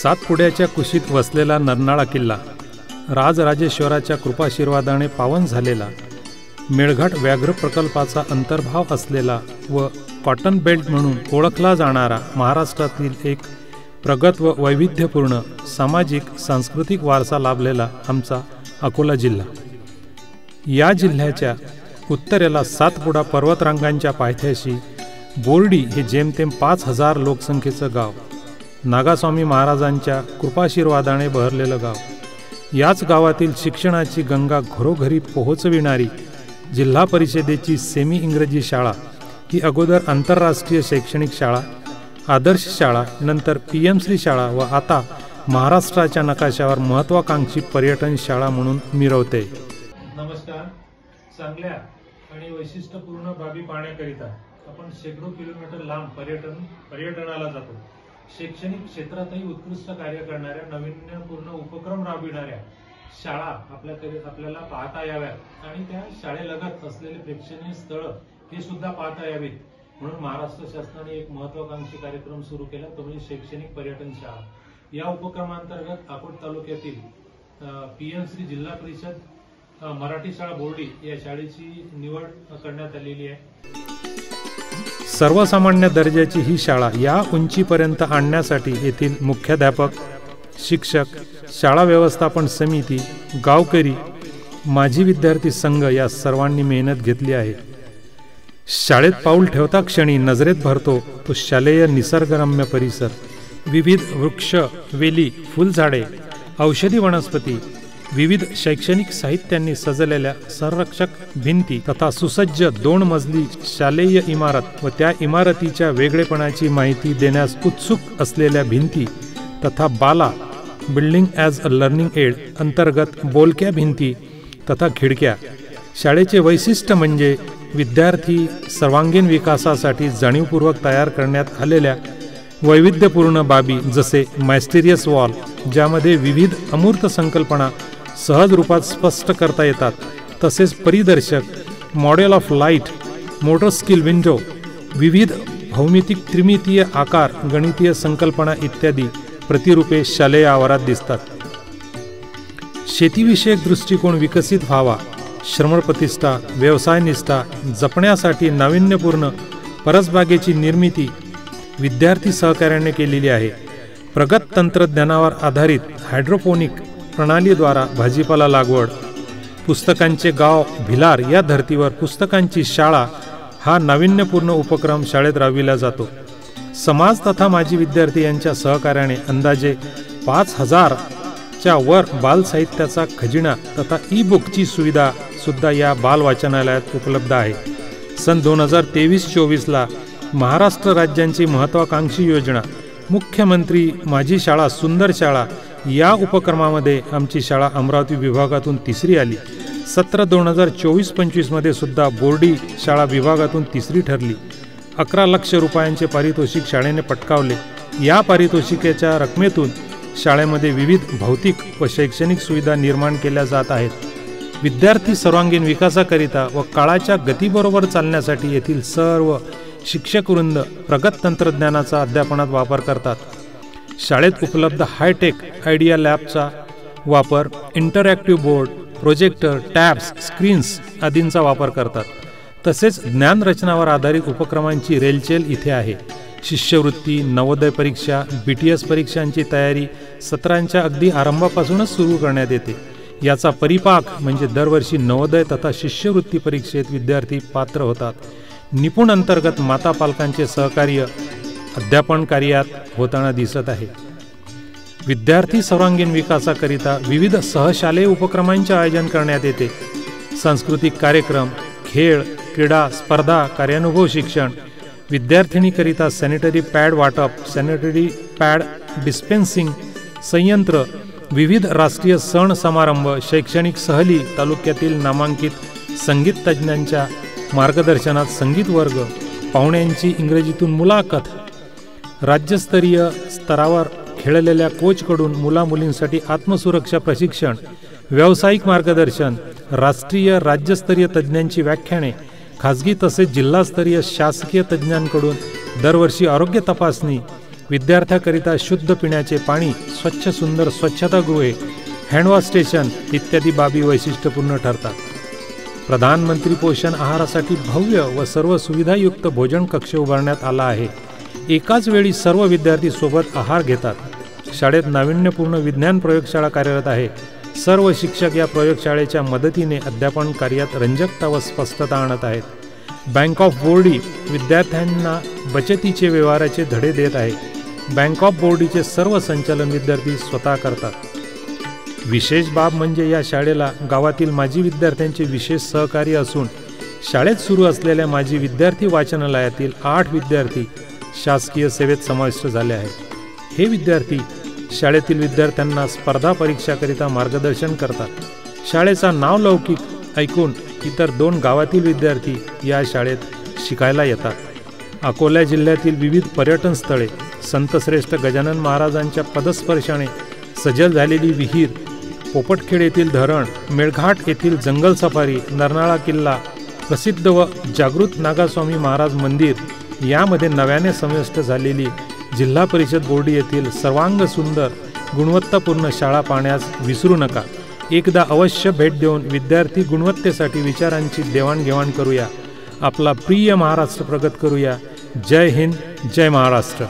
सातपुड्याच्या कुशीत वसलेला नरनाळा किल्ला, राजराजेश्वराच्या कृपाशीर्वादाने पावन झालेला, मेळघाट व्याघ्र प्रकल्पाचा अंतर्भाव असलेला व कॉटन बेल्ट म्हणून ओळखला जाणारा महाराष्ट्रातील एक प्रगत व वैविध्यपूर्ण सामाजिक सांस्कृतिक वारसा लाभलेला आमचा अकोला जिल्हा. या जिल्ह्याच्या उत्तरेला सातपुडा पर्वतरांगांच्या पायथ्याशी बोर्डी हे जेमतेम 5,000 लोकसंख्येचं गाव, नागास्वामी महाराजांच्या कृपाशीर्वादाने बहरलेलं गाव. याच गावातील शिक्षणाची गंगा घरोघरी पोहोचविणारी जिल्हा परिषदेची सेमी इंग्रजी शाळा ही अगोदर आंतरराष्ट्रीय शैक्षणिक शाळा, आदर्श शाळा, नंतर PM-श्री शाळा व आता महाराष्ट्राच्या नकाशावर महत्त्वाकांक्षी पर्यटन शाळा म्हणून मिरवते. नमस्कार. चांगल्या आणि वैशिष्ट्यपूर्ण बाबी पाहण्याकरिता आपण शेकडो किलोमीटर लांब पर्यटनाला जातो. शैक्षणिक क्षेत्रातही उत्कृष्ट कार्य करणाऱ्या, नाविन्यपूर्ण उपक्रम राबविणाऱ्या शाळा आपल्याला पाहता याव्यात आणि त्या शाळेलगत असलेले प्रेक्षणीय स्थळं हे सुद्धा पाहता यावीत म्हणून महाराष्ट्र शासनाने एक महत्त्वाकांक्षी कार्यक्रम सुरू केला, तो म्हणजे शैक्षणिक पर्यटन शाळा. या उपक्रमांतर्गत अकोट तालुक्यातील PM-श्री जिल्हा परिषद मराठी शाळा बोर्डी या शाळेची निवड करण्यात आलेली आहे. सर्वसामान्य दर्जाची ही शाळा या उंचीपर्यंत आणण्यासाठी येथील मुख्याध्यापक, शिक्षक, शाळा व्यवस्थापन समिती, गावकरी, माजी विद्यार्थी संघ या सर्वांनी मेहनत घेतली आहे. शाळेत पाऊल ठेवता क्षणी नजरेत भरतो तो शालेय निसर्गरम्य परिसर. विविध वृक्ष, वेली, फुलझाडे, औषधी वनस्पती, विविध शैक्षणिक साहित्यांनी सजलेल्या संरक्षक भिंती तथा सुसज्ज 2 मजली शालेय इमारत व त्या इमारतीच्या वेगळेपणाची माहिती देण्यास उत्सुक असलेल्या भिंती तथा BaLa building as a learning aid अंतर्गत बोलक्या भिंती तथा खिडक्या. शाळेचे वैशिष्ट्य म्हणजे विद्यार्थी सर्वांगीण विकासासाठी जाणीवपूर्वक तयार करण्यात आलेल्या वैविध्यपूर्ण बाबी, जसे मायस्टेरियस वॉल ज्यामध्ये विविध अमूर्त संकल्पना सहज रूपात स्पष्ट करता येतात, तसेच परिदर्शक, model of light, motor skill window, विविध भौमितिक त्रिमितीय आकार, गणितीय संकल्पना इत्यादी प्रतिरूपे शालेय आवारात दिसतात. शेतीविषयक दृष्टिकोन विकसित व्हावा, श्रमप्रतिष्ठा, व्यवसायनिष्ठा जपण्यासाठी नाविन्यपूर्ण परसबागेची निर्मिती विद्यार्थी सहकार्याने केलेली आहे. प्रगत तंत्रज्ञानावर आधारित हायड्रोपोनिक प्रणालीद्वारा भाजीपाला लागवड, पुस्तकांचे गाव भिलार या धर्तीवर पुस्तकांची शाळा हा नाविन्यपूर्ण उपक्रम शाळेत राबविला जातो. समाज तथा माजी विद्यार्थी यांच्या सहकार्याने अंदाजे 5,000च्या वर बाल साहित्याचा खजिना तथा ई-बुकची सुविधा सुद्धा या बाल वाचनालयात उपलब्ध आहे. सन 2023-24ला महाराष्ट्र राज्यांची महत्त्वाकांक्षी योजना मुख्यमंत्री माझी शाळा सुंदर शाळा या उपक्रमामध्ये आमची शाळा अमरावती विभागातून 3री आली. सत्र 2024-25 मध्ये सुद्धा बोर्डी शाळा विभागातून 3री ठरली. 11 लाख रुपयांचे पारितोषिक शाळेने पटकावले. या पारितोषिकाच्या रकमेतून शाळेमध्ये विविध भौतिक व शैक्षणिक सुविधा निर्माण केल्या जात आहेत. विद्यार्थी सर्वांगीण विकासाकरिता व काळाच्या गतीबरोबर चालण्यासाठी येथील सर्व शिक्षकवृंद प्रगत तंत्रज्ञानाचा अध्यापनात वापर करतात. शाळेत उपलब्ध हायटेक आयडिया लॅबचा वापर, interactive board, projector, tabs, screens आदींचा वापर करतात. तसेच ज्ञानरचनावर आधारित उपक्रमांची रेलचेल इथे आहे. शिष्यवृत्ती, नवोदय परीक्षा, BTS परीक्षांची तयारी सत्रांच्या अगदी आरंभापासूनच सुरू करण्यात येते. याचा परिपाक म्हणजे दरवर्षी नवोदय तथा शिष्यवृत्ती परीक्षेत विद्यार्थी पात्र होतात. निपुण अंतर्गत माता पालकांचे सहकार्य अध्यापन कार्यात होताना दिसत आहे. विद्यार्थी सर्वांगीण विकासाकरिता विविध सहशालेय उपक्रमांचे आयोजन करण्यात येते. सांस्कृतिक कार्यक्रम, खेळ, क्रीडा स्पर्धा, कार्यानुभव शिक्षण, विद्यार्थिनीकरिता सॅनिटरी पॅड वाटप, सॅनिटरी पॅड डिस्पेन्सिंग संयंत्र, विविध राष्ट्रीय सण समारंभ, शैक्षणिक सहली, तालुक्यातील नामांकित संगीत तज्ज्ञांच्या मार्गदर्शनात संगीत वर्ग, पाहुण्यांची इंग्रजीतून मुलाखत, राज्यस्तरीय स्तरावर खेळलेल्या कोचकडून मुलामुलींसाठी आत्मसुरक्षा प्रशिक्षण, व्यावसायिक मार्गदर्शन, राष्ट्रीय राज्यस्तरीय तज्ज्ञांची व्याख्याने, खाजगी तसेच जिल्हास्तरीय शासकीय तज्ज्ञांकडून दरवर्षी आरोग्य तपासणी, विद्यार्थ्याकरिता शुद्ध पिण्याचे पाणी, स्वच्छ सुंदर स्वच्छतागृहे, हँडवॉश स्टेशन इत्यादी बाबी वैशिष्ट्यपूर्ण ठरतात. प्रधानमंत्री पोषण आहारासाठी भव्य व सर्व सुविधायुक्त भोजन कक्ष उभारण्यात आला आहे. एकाच वेळी सर्व विद्यार्थी सोबत आहार घेतात. शाळेत नाविन्यपूर्ण विज्ञान प्रयोगशाळा कार्यरत आहे. सर्व शिक्षक या प्रयोगशाळेच्या मदतीने अध्यापन कार्यात रंजकता व स्पष्टता आणत आहेत. बँक ऑफ बोर्डी विद्यार्थ्यांना बचतीचे व्यवहाराचे धडे देत आहे. बँक ऑफ बोर्डीचे सर्व संचालन विद्यार्थी स्वतः करतात. विशेष बाब म्हणजे या शाळेला गावातील माजी विद्यार्थ्यांचे विशेष सहकार्य असून शाळेत सुरू असलेल्या माजी विद्यार्थी वाचनालयातील 8 विद्यार्थी शासकीय सेवेत समाविष्ट झाले आहेत. हे विद्यार्थी शाळेतील विद्यार्थ्यांना स्पर्धा परीक्षाकरिता मार्गदर्शन करतात. शाळेचा नावलौकिक ऐकून इतर 2 गावातील विद्यार्थी या शाळेत शिकायला येतात. अकोला जिल्ह्यातील विविध पर्यटन स्थळे, संतश्रेष्ठ गजानन महाराजांच्या पदस्पर्शाने सजल झालेली विहीर, पोपटखेड येथील धरण, मेळघाट येथील जंगल सफारी, नरनाळा किल्ला, प्रसिद्ध व जागृत नागास्वामी महाराज मंदिर यामध्ये नव्याने समाविष्ट झालेली जिल्हा परिषद बोर्डी येथील सर्वांग सुंदर गुणवत्तापूर्ण शाळा पाहण्यास विसरू नका. एकदा अवश्य भेट देऊन विद्यार्थी गुणवत्तेसाठी विचारांची देवाणघेवाण करूया. आपला प्रिय महाराष्ट्र प्रगत करूया. जय हिंद, जय महाराष्ट्र.